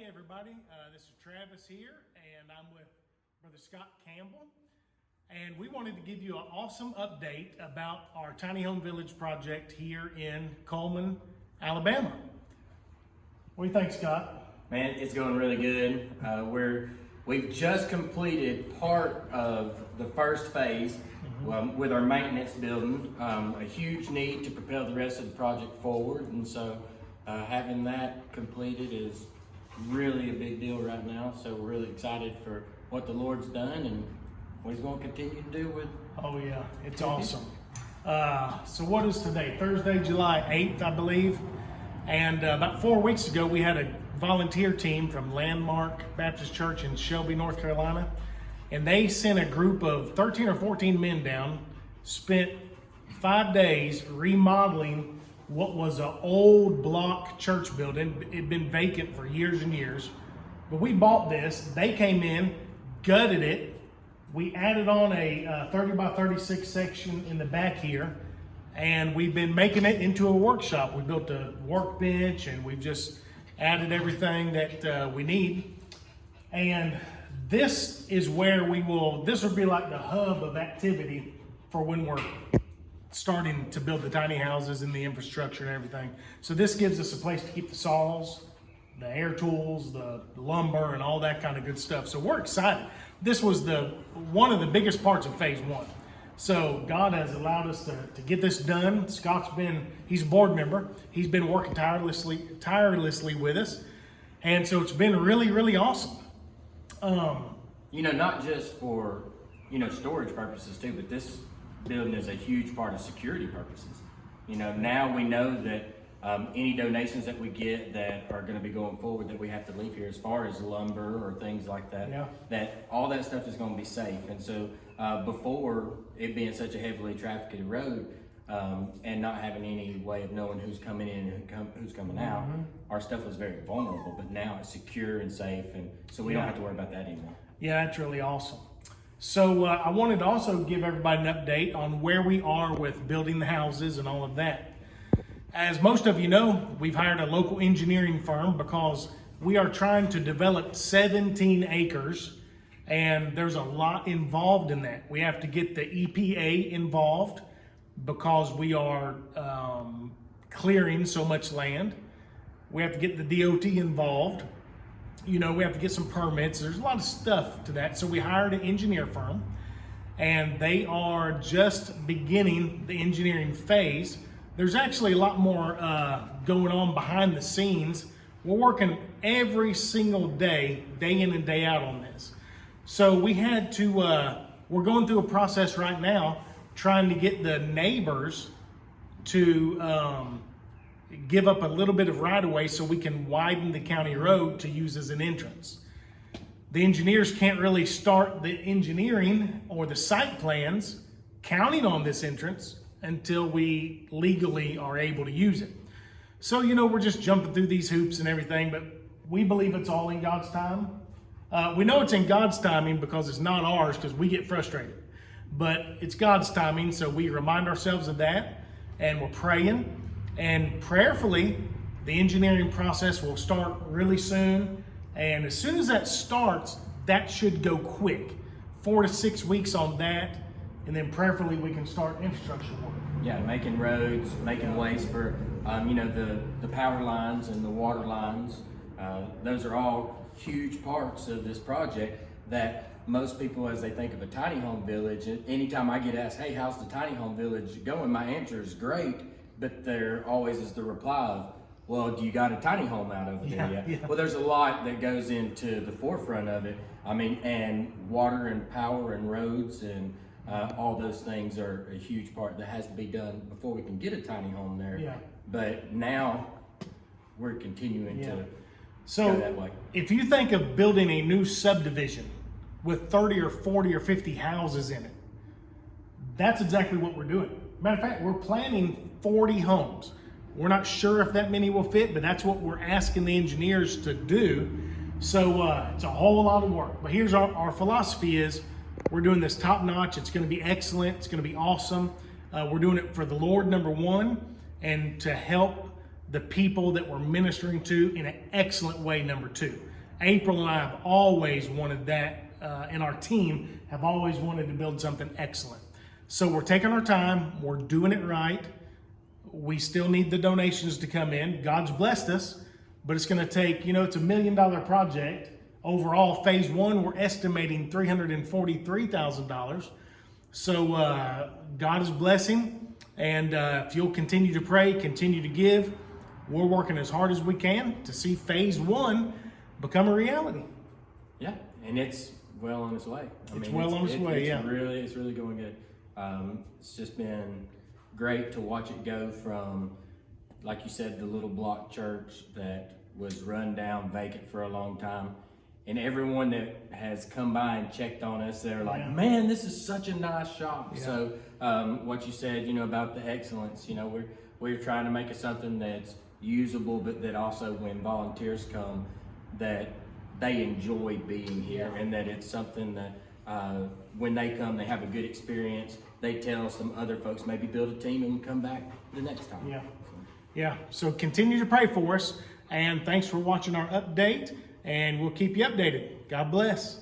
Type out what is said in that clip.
everybody. This is Travis here, and I'm with Brother Scott Campbell. And we wanted to give you an awesome update about our Tiny Home Village project here in Coleman, Alabama. What do you think, Scott? Man, it's going really good. We've just completed part of the first phase with our maintenance building. A huge need to propel the rest of the project forward, and so having that completed is really a big deal right now. So we're really excited for what the Lord's done and what He's going to continue to do with. Oh yeah, it's awesome. So what is today? Thursday, July 8th, I believe. And about 4 weeks ago, we had a volunteer team from Landmark Baptist Church in Shelby, North Carolina. And they sent a group of 13 or 14 men down, spent 5 days remodeling what was an old block church building. It had been vacant for years and years. But we bought this. They came in, gutted it. We added on a 30 by 36 section in the back here. And we've been making it into a workshop. We built a workbench and we've just added everything that we need. And this is where this will be like the hub of activity for when we're starting to build the tiny houses and the infrastructure and everything. So this gives us a place to keep the saws, the air tools, the lumber, and all that kind of good stuff. So we're excited. This was one of the biggest parts of phase one. So God has allowed us to get this done. He's a board member. He's been working tirelessly with us. And so it's been really, really awesome. Not just for, storage purposes too, but this building is a huge part of security purposes. Now we know that any donations that we get that are going to be going forward that we have to leave here as far as lumber or things like that, that all that stuff is going to be safe. And so before it being such a heavily trafficked road and not having any way of knowing who's coming in and who's coming out, our stuff was very vulnerable, but now it's secure and safe, and so we don't have to worry about that anymore. Yeah, that's really awesome. So I wanted to also give everybody an update on where we are with building the houses and all of that. As most of you know, we've hired a local engineering firm because we are trying to develop 17 acres, and there's a lot involved in that. We have to get the EPA involved because we are clearing so much land. We have to get the DOT involved. We have to get some permits. There's a lot of stuff to that. So we hired an engineer firm, and they are just beginning the engineering phase. There's actually a lot more going on behind the scenes. We're working every single day in and day out on this. So we had to, we're going through a process right now trying to get the neighbors to give up a little bit of right-of-way so we can widen the county road to use as an entrance. The engineers can't really start the engineering or the site plans counting on this entrance until we legally are able to use it. So, we're just jumping through these hoops and everything, but we believe it's all in God's time. We know it's in God's timing because it's not ours, because we get frustrated. But it's God's timing, so we remind ourselves of that, and we're praying. And prayerfully, the engineering process will start really soon. And as soon as that starts, that should go quick. 4 to 6 weeks on that. And then prayerfully, we can start infrastructure work. Yeah, making roads, making ways for, the power lines and the water lines. Those are all huge parts of this project that most people, as they think of a tiny home village, anytime I get asked, hey, how's the tiny home village going? My answer is great. But there always is the reply of, well, do you got a tiny home out over there yet? Yeah. Well, there's a lot that goes into the forefront of it. And water and power and roads and all those things are a huge part that has to be done before we can get a tiny home there. Yeah. But now we're continuing to go that way. If you think of building a new subdivision with 30 or 40 or 50 houses in it, that's exactly what we're doing. Matter of fact, we're planning 40 homes. We're not sure if that many will fit, but that's what we're asking the engineers to do. So it's a whole lot of work. But here's our philosophy is we're doing this top notch. It's going to be excellent. It's going to be awesome. We're doing it for the Lord, number one, and to help the people that we're ministering to in an excellent way, number two. April and I have always wanted that, and our team have always wanted to build something excellent. So we're taking our time, we're doing it right. We still need the donations to come in. God's blessed us, but it's going to take, it's $1 million project. Overall, phase one, we're estimating $343,000. So God is blessing, and if you'll continue to pray, continue to give, we're working as hard as we can to see phase one become a reality. Yeah, and it's well on its way. It's well on its way, yeah. It's really going good. It's just been great to watch it go from, like you said, the little block church that was run down, vacant for a long time. And everyone that has come by and checked on us, they're like, Yeah. man, this is such a nice shop. Yeah. So what you said, about the excellence, we're trying to make it something that's usable, but that also when volunteers come, that they enjoy being here, Yeah. and that it's something that when they come, they have a good experience. They tell some other folks, maybe build a team and come back the next time. Yeah. Yeah, so continue to pray for us, and thanks for watching our update, and we'll keep you updated. God bless.